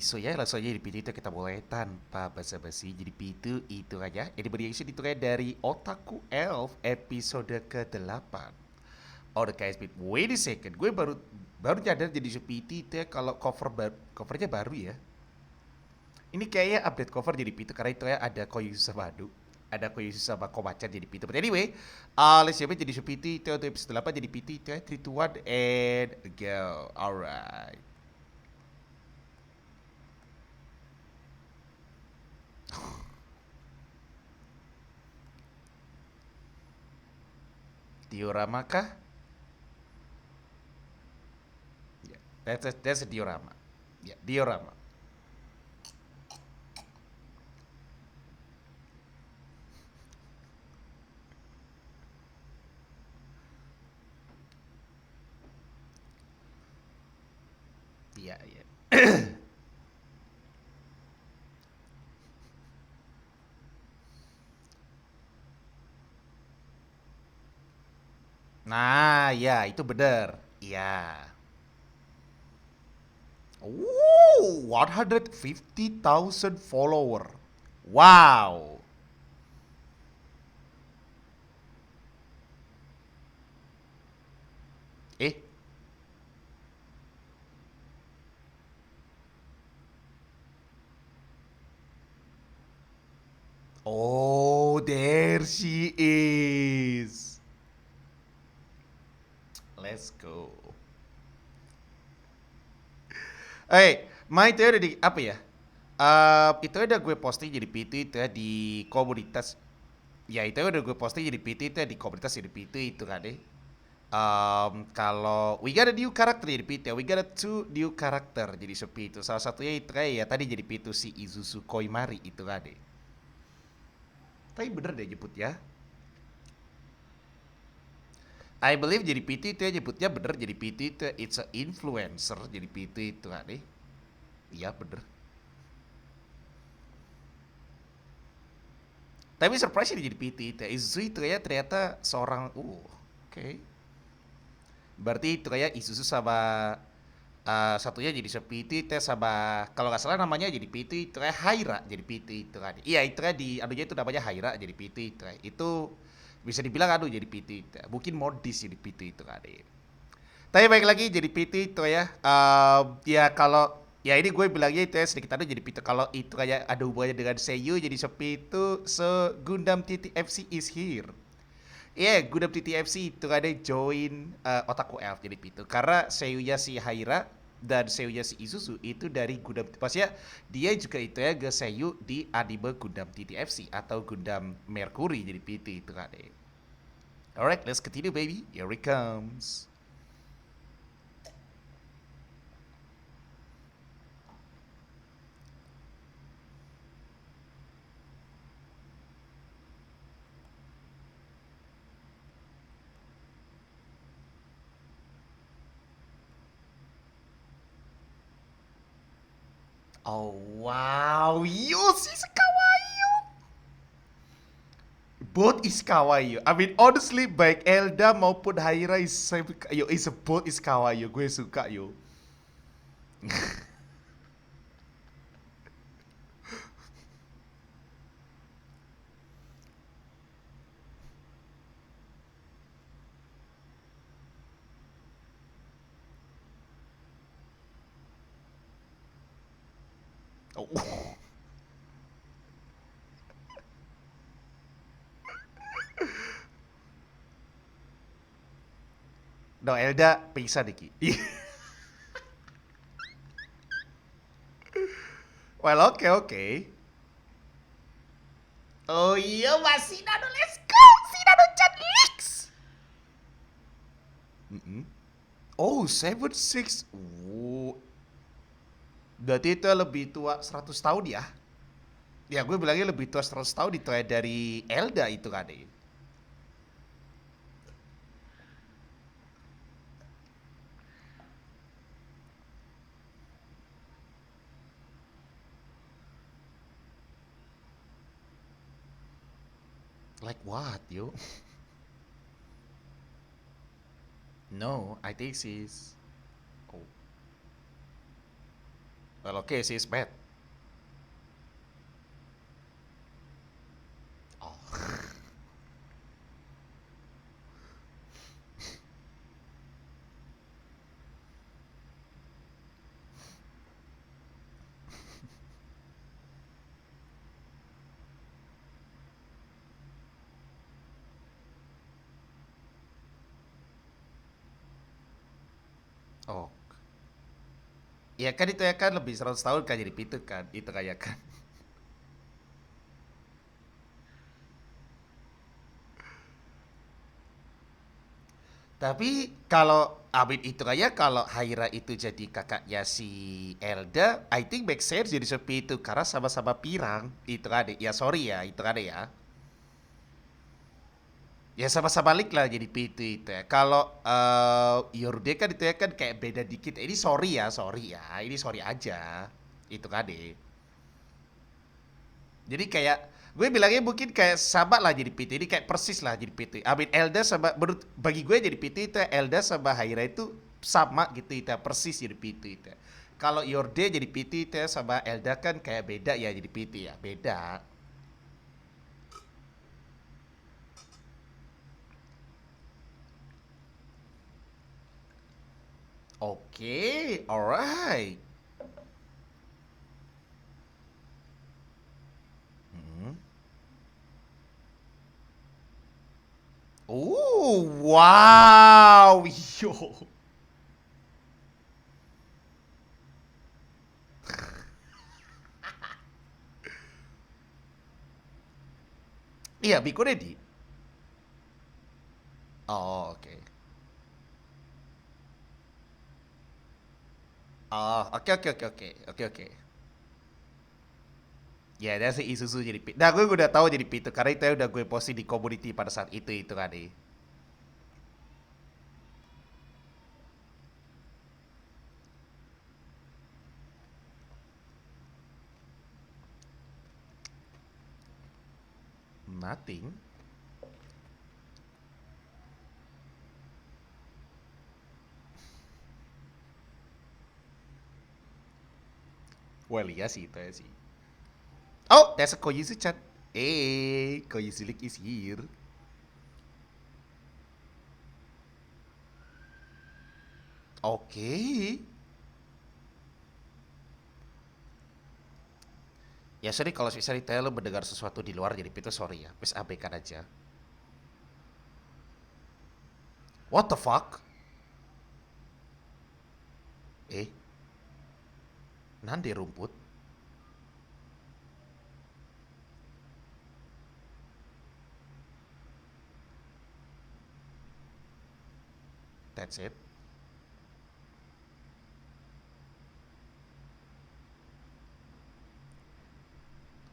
So ya langsung aja di PT itu kita mulai tanpa basa-basi. Jadi PT itu aja. Ini berisi ditulis dari Otaku Elf episode ke-8. Oh the guys, wait a second. Gue baru baru nyadar jadi PT itu ya kalau covernya baru ya. Ini kayaknya update cover jadi PT karena itu ya ada Koyusu Sabadu. Ada Koyusu sama Komacan jadi PT. But anyway, let's jump jadi PT itu untuk episode 8 jadi PT itu ya. 3, 2, 1, and go. Alright. Diorama kah? Yeah, that's a diorama. Yeah, diorama. Iya, iya. Nah, ya itu benar. Iya. Ooh, 150,000 follower. Wow. Eh, oh, there she is. Let's go. Itu udah di apa ya? Itu udah gue posting jadi PT itu ya di komunitas. Ya itu udah gue posting jadi PT itu ya di komunitas jadi PT itu kan deh. Kalau we got a new character jadi PT, we got a two new character jadi sepi itu. Salah satunya itu kayak ya tadi jadi PT si Izuzu Koimari itu kan deh. Tapi bener deh jemput ya. I believe jadi PT itu ya jemputnya bener jadi PT itu ya, it's a influencer jadi PT itu kan deh. Iya bener. Tapi surprise jadi PT itu ya. Izuzu itu ya ternyata seorang oke. Berarti itu kayak Isuzu sama satunya jadi PT itu sama kalau nggak salah namanya jadi PT itu kayak Haira jadi PT itu kan. Iya itu kan di anunya itu namanya Haira jadi PT itu kan. Itu bisa dibilang aduh jadi PT itu. Mungkin modis jadi PT itu kan. Tapi baik lagi jadi PT itu ya. Ya kalau ya ini gue bilangnya itu ya sedikit aduh jadi PT kalau itu kayak ada hubungannya dengan Seiyu jadi sepi itu Gundam TTFC is here. Iya, yeah, Gundam TTFC itu ada join Otaku Elf jadi itu karena seiyunya si Haira dan seiyunya si Isuzu itu dari Gundam ya dia juga itu ya ge seiyu di anime Gundam TTFC atau Gundam Mercury jadi PT itu kan deh. Alright, let's continue baby. Here it comes. Oh wow, Yoshi kawaii. Both is kawaii. I mean honestly baik Elda maupun Haira is a both is kawaii. Gue suka yo. Oh. No, Elda pingsan Diki. Well, oke okay, oke. Okay. Oh iya, masih Nano, let's go! Si Nano Chan Leaks! Mm-mm. Oh, 76. Oh, berarti itu lebih tua 100 tahun ya? Ya, gue bilangnya lebih tua 100 tahun itu ya dari Elda itu kan. Like what, yo? No, I think she's... Oh, Well, okay, she's bad. Oh. Oh. Ya kan itu ya kan lebih 100 tahun kan jadi pitu kan. Itu kayak kan. Tapi kalau Abid itu kayak kalau Haira itu jadi kakaknya si Elda, I think make sense jadi seperti itu karena sama-sama pirang. Itu kan ya sorry ya, itu kan ya. Ya sama-sama balik lah jadi pitu itu ya. Kalau Yorde kan itu ya kan kayak beda dikit. Ini sorry ya, sorry ya. Ini sorry aja. Itu kan deh. Jadi kayak gue bilangnya mungkin kayak sama lah jadi PT. Ini kayak persis lah jadi PT. Amin Elda sama menurut bagi gue jadi PT itu Elda sama Haira itu sama gitu itu persis jadi PT itu. Kalau Yorde jadi PT itu sama Elda kan kayak beda ya jadi PT ya. Beda. Oke, alright. Hmm. Oh, wow. Yo. Iya, Biko Dedi. Oh, oke. Oh, oke oke oke oke. Oke oke. Ya, ada si Isuzu jadi P. Nah, gue udah tahu jadi P itu karena itu udah gue posting di community pada saat itu kan deh. Nothing. Well, iya sih itu ya sih. Oh, there's a Koyizu chat. Koyizu League is here. Oke. Ya sorry kalau misalnya lo mendengar sesuatu di luar jadi itu sorry ya. Please abaikan aja. What the fuck? Eh, nande rumput? That's it.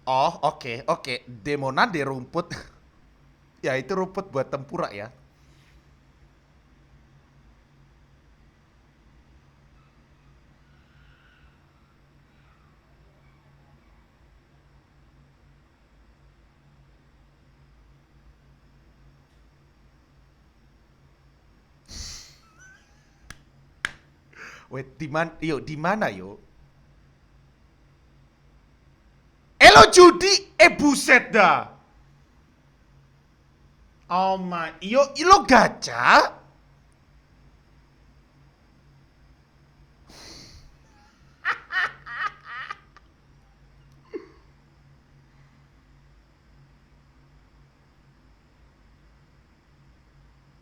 Oh, oke, oke. Demo nade rumput. Ya itu rumput buat tempura ya. Wait, di mana? Yo, di mana yo? Lo judi? Buset dah. Oh my, lo gacha?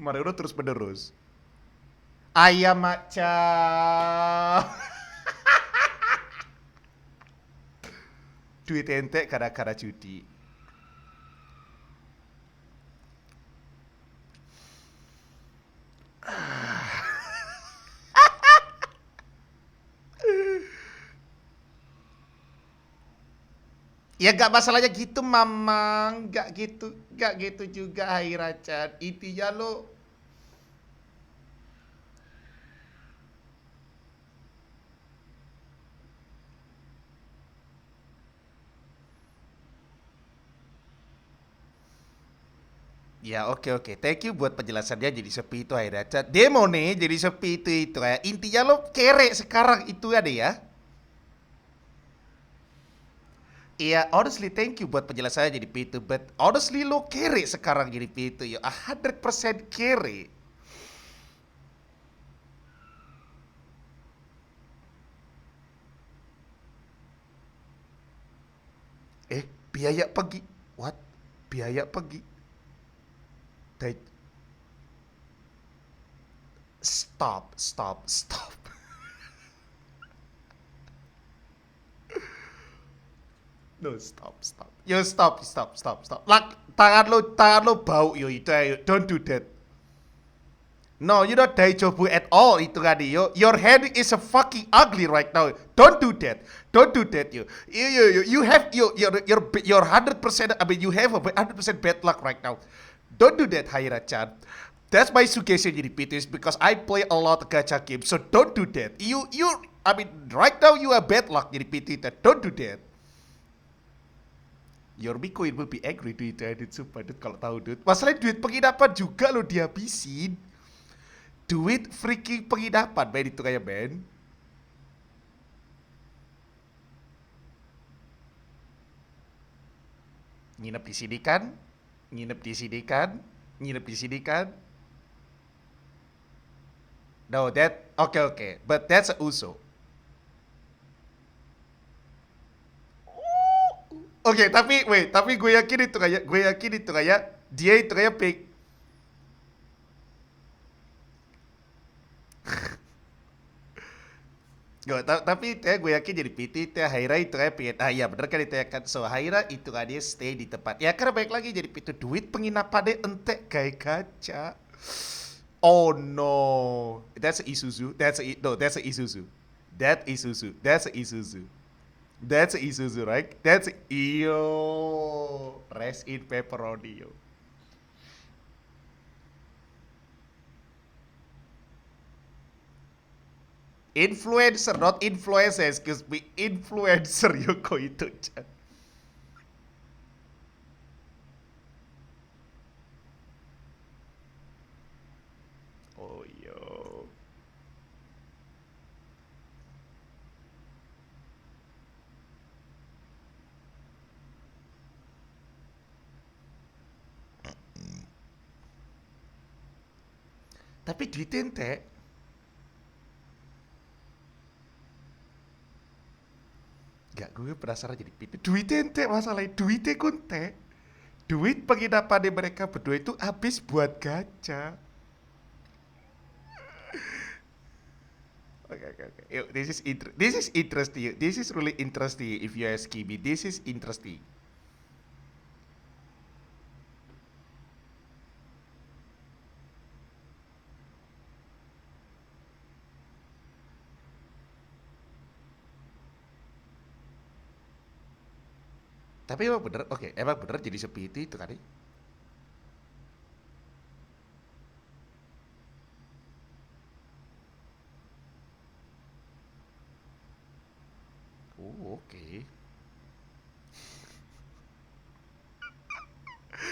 Mario terus menerus. Ayam macam. Duit ente gara-gara judi. Ya gak masalahnya gitu mamang, gak gitu juga Hairacan. Intinya lo, ya oke oke, thank you buat penjelasannya jadi sepi itu Hairacan. Demo nih jadi sepi itu ya. Intinya lo kere sekarang itu ada ya. Iya, honestly thank you buat penjelasannya jadi P2, but honestly lo kere sekarang jadi P2 yo, 100% kere. Eh, biaya pergi. What? Biaya pergi. Dai- Stop, stop, stop. No, stop, stop. Yo, stop, stop, stop, stop. Like, tangan lo bau yo itu ayo. Don't do that. No, you don't daijobu at all itu tadi yo. Your hand is a fucking ugly right now. Don't do that. Don't do that yo. You have your 100%. I mean you have a 100% bad luck right now. Don't do that, Haira-chan. That's my suggestion jadi P2 is because I play a lot of gacha games. So don't do that. I mean right now you have bad luck jadi P2. Don't do that. Your Bitcoin will be angry duit dude, sumpah dude kalau tahu dude. Masalahnya duit penginapan juga lo dihabisin. Duit freaking penginapan Ben itu kayak Ben. Nginep di sini kan? Nginep di sini kan? Nginep di sini kan? No, that okay. But that's a Uso. Oke, tapi gue yakin itu kayak dia itu kayak fake. Tapi gue yakin jadi PT Haira itu kayak pengen iya bener kan itu ya kan. So Haira itu kan dia stay di tempat. Ya karena baik lagi jadi PT duit penginapannya entek kayak kaca. Oh no. That's a Isuzu. That's a Isuzu. That Isuzu. That's a Isuzu. That's a Isuzu, right? That's yo. Rest in pepperoni yo. Influencer, not influencer, excuse me. Influencer Yoko itu. Chan. Oh yo. Tapi duitnya ente. Gak, gue penasaran jadi pintu. Duitnya ente masalahnya. Duitnya kunte. Duit penginapan mereka berdua itu habis buat gacha. Okay. Yo, this is interesting. This is really interesting if you ask me. This is interesting. Tapi emang bener, oke, emang bener jadi sepi itu kan? Oh, oke.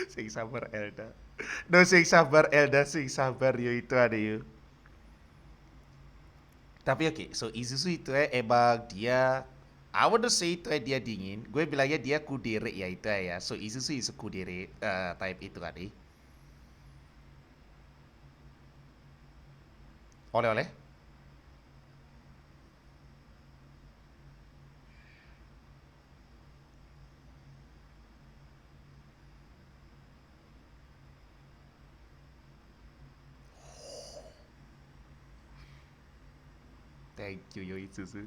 Sing sabar Elda. No, sing sabar Elda, sing sabar yo itu ada yo. Tapi oke, so Isuzu itu emang dia I wanna say itu dia dingin. Gue bilangnya dia kudere ya itu ya. So Isuzu is kudere type itu kan? Oleh-oleh? Thank you yo Isuzu.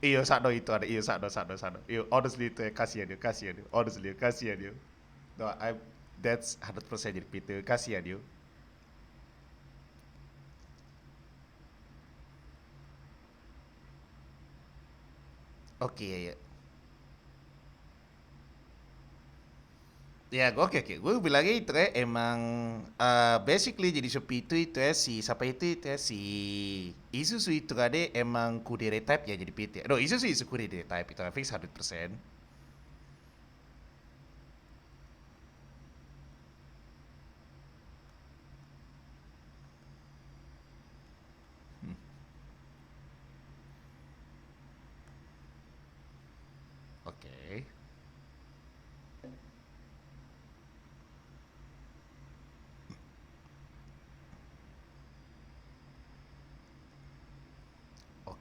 Iya sakno itu ada, iya sakno. Iya honestly itu ya kasihan yo. Honestly kasihan yo. No, that's 100% jadi Peter, kasihan yo. Oke ya. Ya, oke. Gue bilangnya itu emang basically jadi sepi itu si siapa itu si Isuzu itu kan emang kudere type ya jadi PT. No, Isuzu is kudere type itu fix 100%.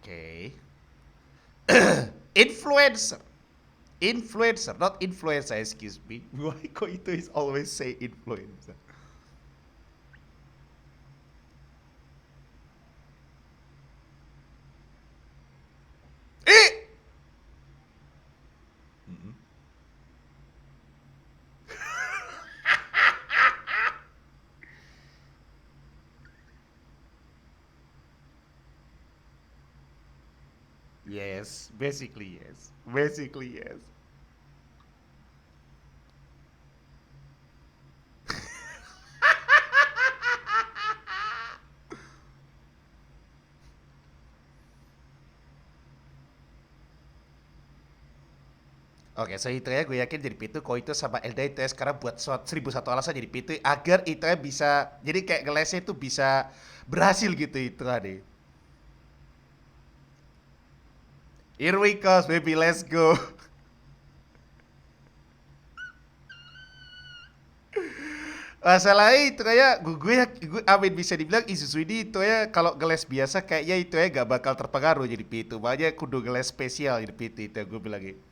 Okay. Influencer. Influencer, not influencer, excuse me. Why Koito is always say influencer? Eh! Mm-mm. Yes, basically yes. Basically yes. Oke, so itu ya gue yakin jadi Pitu Koito sama Elda itu ya sekarang buat 1001 alasan jadi Pitu agar itu ya bisa jadi kayak ngelesnya itu bisa berhasil gitu itu tadi. Here we go, baby, let's go. Masalahnya itu kayak gue amin bisa dibilang Isuzu ini itu ya kalau ngeles biasa kayaknya itu ya gak bakal terpengaruh jadi Pitu. Makanya kudu ngeles spesial jadi Pitu itu ya gue bilang gitu.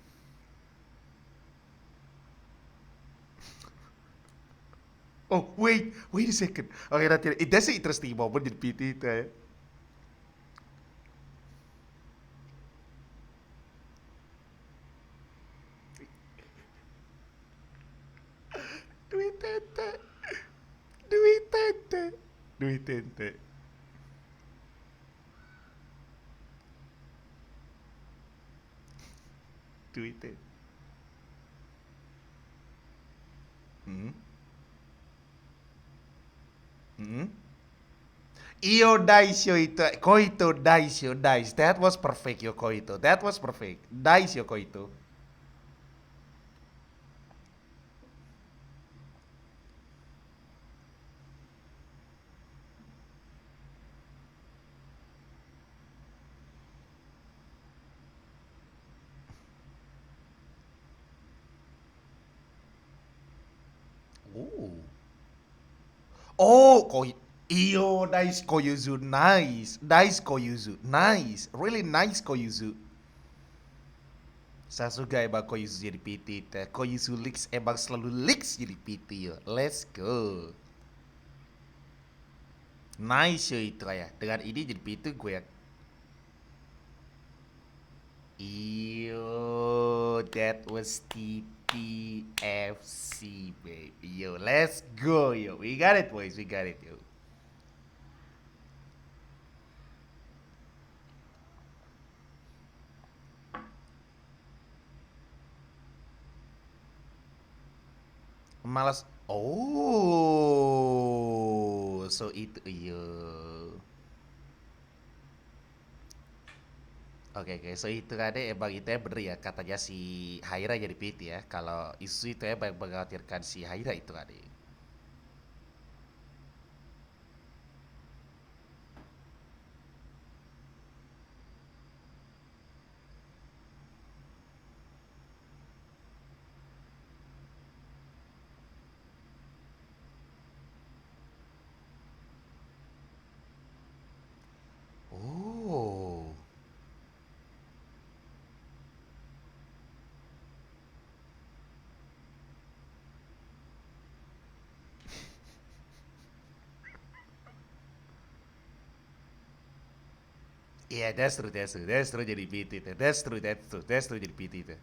Oh, wait a second. Oke, nanti. That's an interesting moment di PT itu ya. Duit tete, duit tete, duit tete, duit tete. Hmm, hmm. Io Daisyo itu, Koito Daisyo, Dais. That was perfect yo Koito. That was perfect. Daisyo Koito. Oh. Oh, Io Dais Koyuzu, nice. Dais Koyuzu, nice. Really nice Koyuzu. Sasuga emang Koyuzu jadi PT. Koyuzu Leaks emang selalu leaks jadi PT yo. Let's go. Nice yo itu ya. Dengan ini jadi PT gue ya. Yo, that was TTFC baby. Yo, let's go yo. We got it boys, we got it yo. Malas. Oh, so itu yo. Oke oke, so itu kan emang itu ya bener ya katanya si Haira jadi PT ya. Kalau isu itu ya banyak mengkhawatirkan si Haira itu kan. Oh, iya, that's true jadi PT itu. That's true jadi PT itu.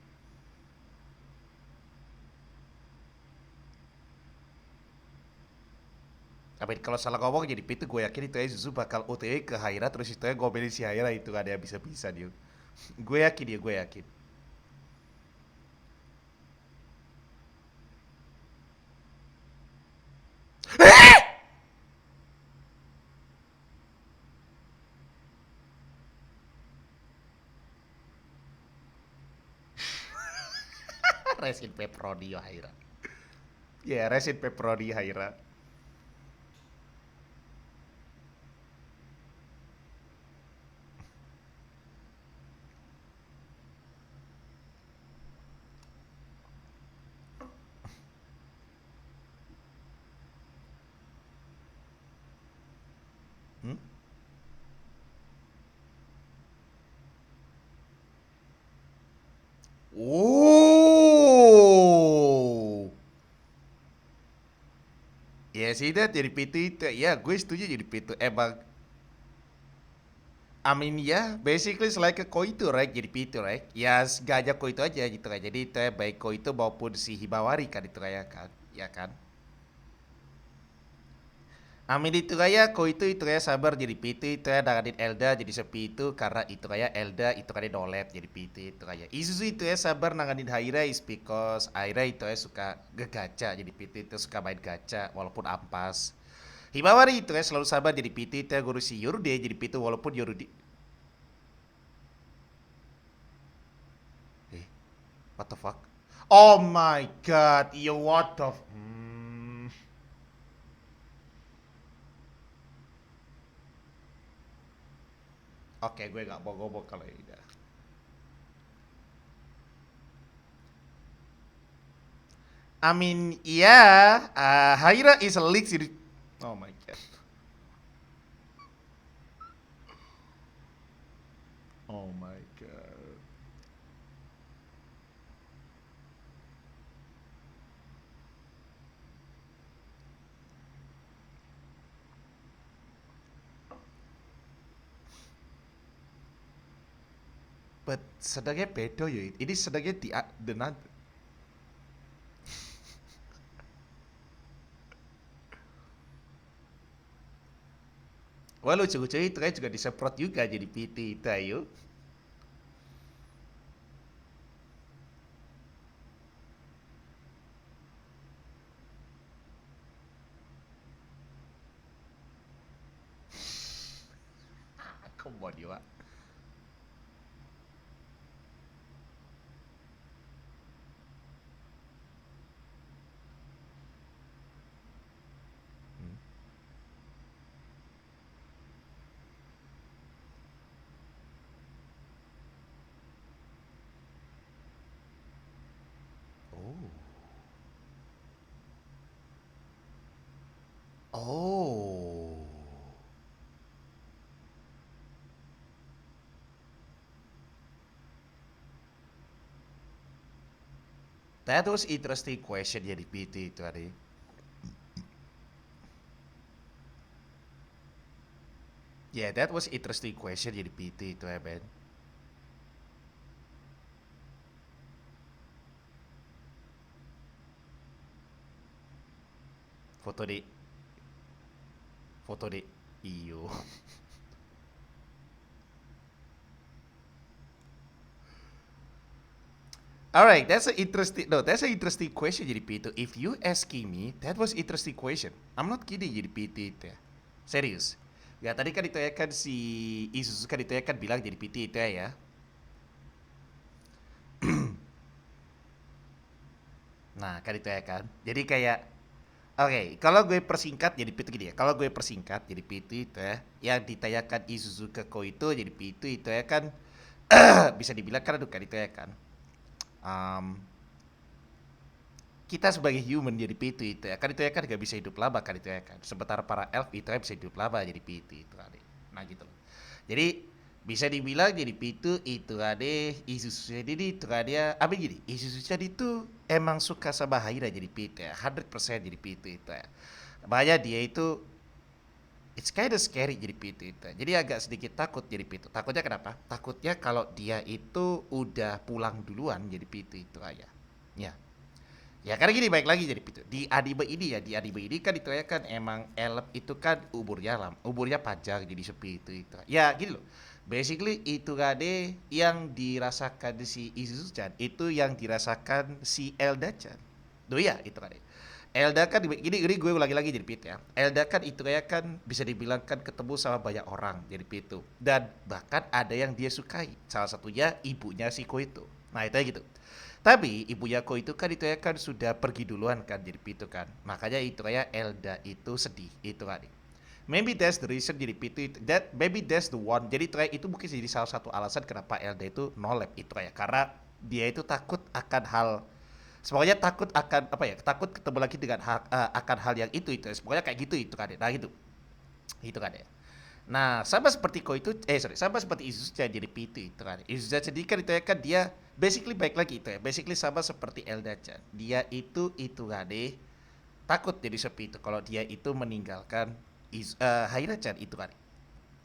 Tapi kalau salah ngomong jadi PT gue yakin itu ya Suzu bakal OTW ke Haira terus itu ya ngomelin si Haira itu gak ada yang bisa-bisa dia. Gue yakin ya, gue yakin. Resin pepperoni yo Haira. Ya, yeah, resin pepperoni Haira. Hmm? Oh. Ya sih, Dad, jadi PT itu. Ya, gue setuju jadi PT. Emang, I mean, ya, basically selain ke Koito, right? Jadi PT, right? Ya, gajah Koito aja gitu kan. Jadi itu ya, baik Koito maupun si Hibawari kan itu kayak kan. Ya kan? Amin itu kayak Koito itu kayak sabar jadi PT itu ya nanganin Elda jadi sepi itu karena itu kayak Elda itu kayak dolet jadi PT itu kayak Isuzu itu ya sabar nanganin Haira is because Haira itu ya suka ngegacha jadi PT itu suka main gacha walaupun ampas. Himawari itu ya selalu sabar jadi PT itu ya guru si Yorude jadi PT walaupun Yorude. Eh, what the fuck? Oh my god, yo what the Oke, gue gak mau ngomong kalau ini. I mean, yeah, Haira is a leak sih. Oh my god. Oh my god. But sedangnya bedo ya. Ini sedangnya di dengan wah lucu-lucu itu kan juga disemprot juga jadi PT itu ayo. Come on you. Hmm. Oh. Oh. That was interesting question jadi PT itu tadi. Yeah, that was interesting question jadi PT itu ya Ben. Foto di foto di iyo. Alright, that's an interesting. No, that's an interesting question jadi Pito. If you asking me, that was interesting question. I'm not kidding jadi PT itu ya. Serius. Ya tadi kan ditanyakan si Isuzu kan ditanyakan bilang jadi PT itu ya. Nah, kan ditanyakan. Jadi kayak oke, kalau gue persingkat jadi PT gini ya. Kalau gue persingkat jadi PT itu ya, yang ditanyakan Isuzu ke Ko itu jadi PT itu ya kan bisa dibilang kan aduh kan itu ya kan. Um, kita sebagai human jadi PT itu ya kan itu ya kan gak bisa hidup lama kan itu ya kan sementara para elf itu ya bisa hidup lama jadi PT itu ada nah gitu loh jadi bisa dibilang jadi PT itu ada Isuzu jadi itu ada apa gini Isuzu jadi itu emang suka sama Haira jadi PT ya 100% jadi PT itu ya makanya dia itu it's kind of scary jadi PT itu jadi agak sedikit takut jadi PT takutnya kenapa takutnya kalau dia itu udah pulang duluan jadi PT itu aja ya. Ya karena gini baik lagi jadi itu di anime ini ya di anime ini kan itu ya kan emang Elf itu kan umurnya panjang jadi sepi itu ya gini loh basically itu kade yang dirasakan si Izuzu-chan itu yang dirasakan si Elda-chan Duh ya itu kade Elda kan ini gue ulangi lagi jadi Pit ya Elda kan itu kayak kan bisa dibilang kan ketemu sama banyak orang jadi Pitu dan bahkan ada yang dia sukai salah satunya ibunya si Ko itu nah itu ya gitu tapi ibu Yako itu kan itu ya kan sudah pergi duluan kan jadi Pitu kan. Makanya itu kayak Elda itu sedih itu kan. Maybe that's the reason jadi Pitu itu, that maybe that's the one. Jadi itu kayak itu mungkin jadi salah satu alasan kenapa Elda itu nolep itu kayak karena dia itu takut akan hal semuanya takut akan apa ya takut ketemu lagi dengan akan hal yang itu semuanya kayak gitu itu kan nah gitu itu kan ya nah sama seperti Ko itu sorry sama seperti Izuzu jadi Pitu itu kan Izuzu sendiri kan itu ya kan dia basically baik lagi itu ya, basically sama seperti Elda-chan, dia itu kade takut jadi sepi itu kalau dia itu meninggalkan Haira-chan itu kan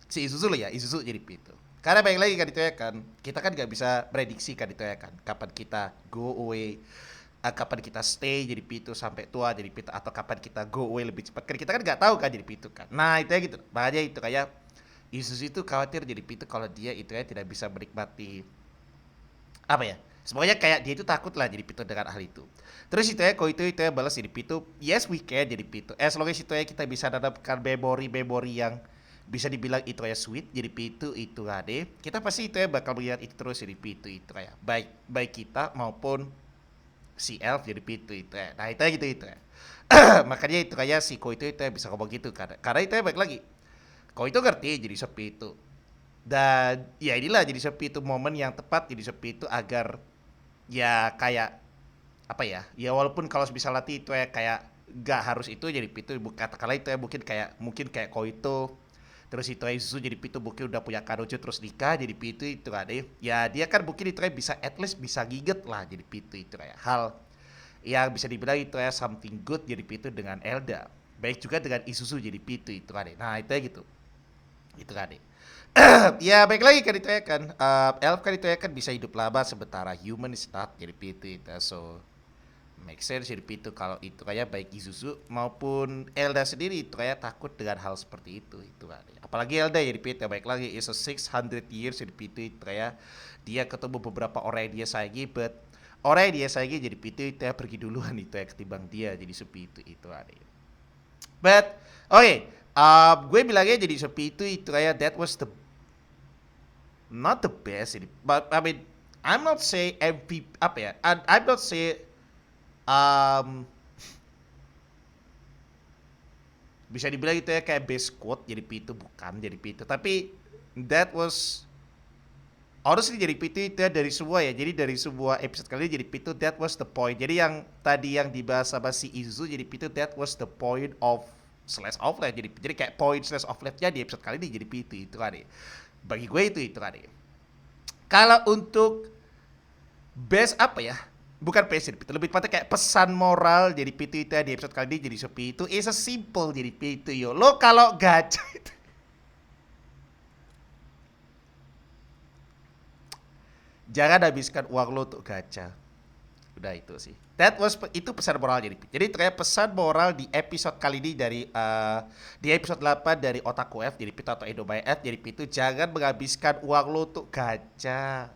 si Isuzu lah ya, Isuzu jadi itu. Karena baik lagi kan itu ya kan, kita kan nggak bisa prediksi kan itu ya kan, kapan kita go away, kapan kita stay jadi pitu sampai tua jadi pitu, atau kapan kita go away lebih cepat kan kita kan nggak tahu kan jadi pitu kan. Nah itu ya gitu, makanya itu kayak Isuzu itu khawatir jadi pitu kalau dia itu ya tidak bisa menikmati apa ya, semuanya kayak dia itu takut lah jadi pitu dengan hal itu. Terus itu ya, kok itu ya balas jadi pitu, yes we can jadi pitu, as long as itu ya kita bisa mendapatkan memori-memori yang bisa dibilang itu ya sweet jadi pitu itu ade, kita pasti itu ya bakal melihat itu terus jadi pitu itu kayak baik baik kita maupun si elf jadi pitu itu ya. Nah itu ya gitu itu ya. Makanya itu kayak si Ko itu ya bisa ngomong gitu karena itu ya baik lagi, Ko itu ngerti jadi sepi itu, dan ya inilah jadi sepi itu momen yang tepat jadi sepi itu agar ya kayak apa ya, ya walaupun kalau bisa latih itu ya kayak gak harus itu jadi pitu, katakanlah itu ya mungkin kayak kau itu, terus itu ya Suzu jadi pitu mungkin udah punya Karujo terus nikah jadi pitu itu kan ya dia kan mungkin itu ya bisa at least bisa giget lah jadi pitu itu kayak hal yang bisa dibilang itu ya something good jadi pitu dengan Elda, baik juga dengan Isuzu jadi pitu itu kan nah itu ya gitu itu kan ya baik lagi kan itu ya kan, elf kan itu ya kan bisa hidup lama sementara human is not jadi pitu itu, so make sense jadi pitu kalau itu kayak baik Isuzu maupun Elda sendiri itu kayak takut dengan hal seperti itu kan. Apalagi Elda jadi pitu baik lagi is a 600 years jadi pitu itu kayak dia ketemu beberapa orang yang dia sayangi, but orang yang dia sayangi jadi pitu itu ya pergi duluan itu ya ketimbang dia jadi sepi itu ada. But oke, gue bilangnya jadi sepi itu kayak that was the not the best ini, but I mean I'm not say MVP apa ya, I'm not say um, bisa dibilang itu ya kayak base quote jadi pitu, bukan jadi pitu, tapi that was honestly jadi pitu itu ya dari semua ya, jadi dari sebuah episode kali ini jadi pitu that was the point, jadi yang tadi yang dibahas sama si Izu jadi pitu that was the point of slash of life, jadi kayak point slash of life nya di episode kali ini jadi pitu itu kan bagi gue itu kan kalau untuk best apa ya, bukan passion itu lebih tepatnya kayak pesan moral jadi pitu itu ya di episode kali ini jadi sepi itu is a simple jadi pitu yo, lo kalau gacha itu jangan habiskan uang lo untuk gacha, udah itu sih, that was itu pesan moral jadi ternyata pesan moral di episode kali ini dari di episode 8 dari Otaku F jadi pitu atau Edobai F jadi pitu, jangan menghabiskan uang lo untuk gacha.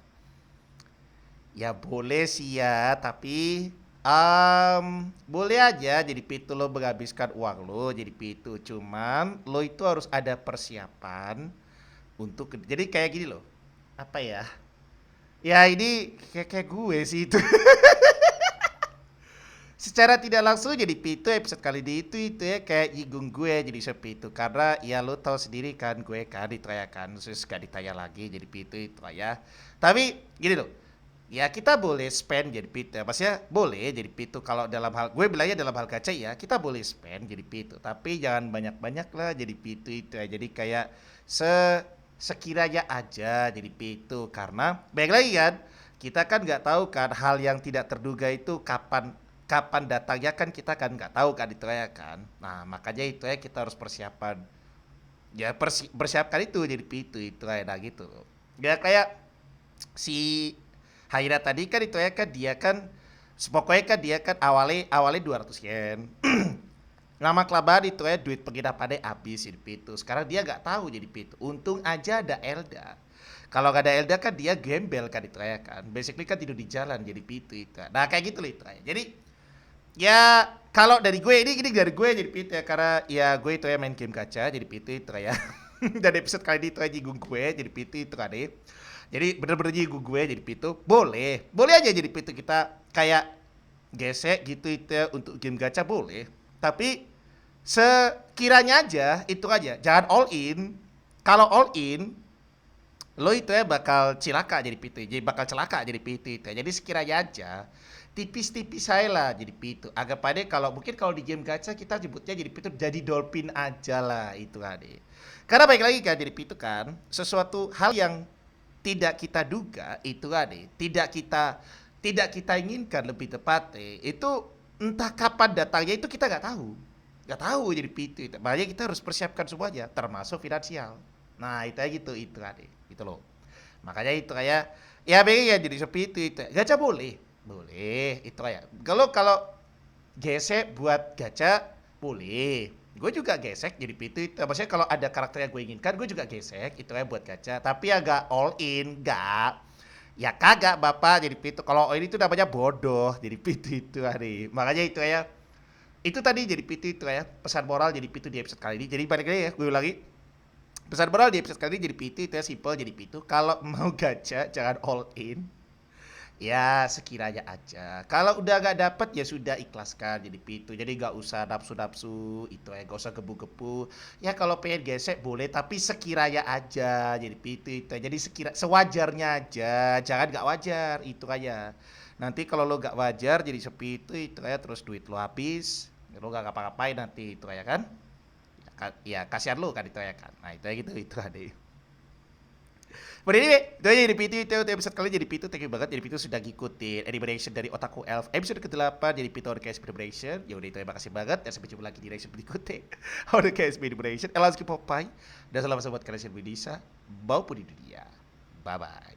Ya boleh sih ya, tapi boleh aja jadi pitu lo menghabiskan uang lo jadi pitu, cuman lo itu harus ada persiapan untuk jadi kayak gini loh. Apa ya? Ya ini kayak gue sih itu. Secara tidak langsung jadi pitu episode kali ini itu ya kayak nyinggung gue jadi sepi itu, karena ya lo tahu sendiri kan gue kan ditayakan terus gak ditanya lagi jadi pitu itu ya. Tapi gini loh, ya kita boleh spend jadi pitu ya, maksudnya boleh jadi pitu kalau dalam hal gue bilangnya dalam hal gacha ya kita boleh spend jadi pitu, tapi jangan banyak-banyak lah jadi pitu itu ya, jadi kayak sekiranya aja jadi pitu, karena baik lagi kan kita kan nggak tahu kan hal yang tidak terduga itu kapan kapan datangnya kan kita kan nggak tahu kan itu ya kan, nah makanya itu ya kita harus persiapan ya persiapkan itu jadi pitu itu kayak nah gitu ya kayak si Haira tadi kan itu ya kan dia kan pokoknya kan dia kan awalnya awalnya 200 yen lama kelamaan itu ya duit penginapannya habis jadi pitu, sekarang dia nggak tahu jadi pitu, untung aja ada Elda, kalau gak ada Elda kan dia gembel kan itu ya kan, basically kan tidur di jalan jadi pitu itu, nah kayak gitu loh itu ya. Jadi ya kalau dari gue ini dari gue jadi pitu ya, karena ya gue itu ya main game gacha jadi pitu itu ya. Dan episode kali ini itu aja nyinggung gue jadi pitu itu kan ya. Jadi bener-bener nyinggung gue jadi pitu, boleh aja jadi pitu kita kayak gesek gitu itu ya untuk game gacha boleh, tapi sekiranya aja jangan all in. Kalau all in lo itu ya bakal cilaka jadi pitu, jadi bakal celaka jadi pitu itu ya. Jadi sekiranya aja tipis-tipis saya lah jadi pitu, agak pade kalau mungkin kalau di game gacha kita nyebutnya jadi pitu jadi dolphin aja lah itu kan, karena baik lagi kan jadi pitu kan sesuatu hal yang tidak kita duga itu ade, tidak kita inginkan lebih tepatnya itu entah kapan datangnya itu kita nggak tahu jadi itu, makanya kita harus persiapkan semuanya termasuk finansial. Nah itu aja itu ade gitu loh. Makanya itu kayak ya pengen ya jadi seperti itu gacha boleh boleh itu kayak kalau kalau gesek buat gacha boleh, gue juga gesek jadi pintu itu maksudnya kalau ada karakter yang gue inginkan gue juga gesek itu kayak buat gacha tapi agak all in gak ya kagak bapak jadi pintu kalau all in itu namanya bodoh jadi pintu itu hari makanya itu kayak itu tadi jadi pintu itu ya pesan moral jadi pintu di episode kali ini jadi balik lagi ya gue ulangi. Pesan moral di episode kali ini jadi PT itu ya simple jadi PT. Kalau mau gacha jangan all in. Ya sekiranya aja. Kalau udah gak dapet ya sudah ikhlaskan jadi PT. Jadi gak usah nafsu-nafsu itu ya gak usah gebu-gebu. Ya kalau pengen gesek boleh tapi sekiranya aja jadi PT itu. Jadi sewajarnya aja. Jangan gak wajar itu aja. Nanti kalau lo gak wajar jadi sepi itu kayak terus duit lo habis. Lo gak ngapa-ngapain nanti itu kayak kan ya kasihan lu kan itu ya kan. Nah, itu aja gitu itu ada. But anyway, itu aja jadi Pitu itu episode kali jadi Pitu thank you banget jadi Pitu sudah ngikutin animation dari Otaku Elf episode ke-8 jadi Pitu Orcas Celebration. Ya udah itu terima kasih banget dan sampai jumpa lagi di reaction berikutnya. Orcas Celebration. Elas Popeye dan selamat buat kalian di Indonesia maupun di dunia. Bye bye.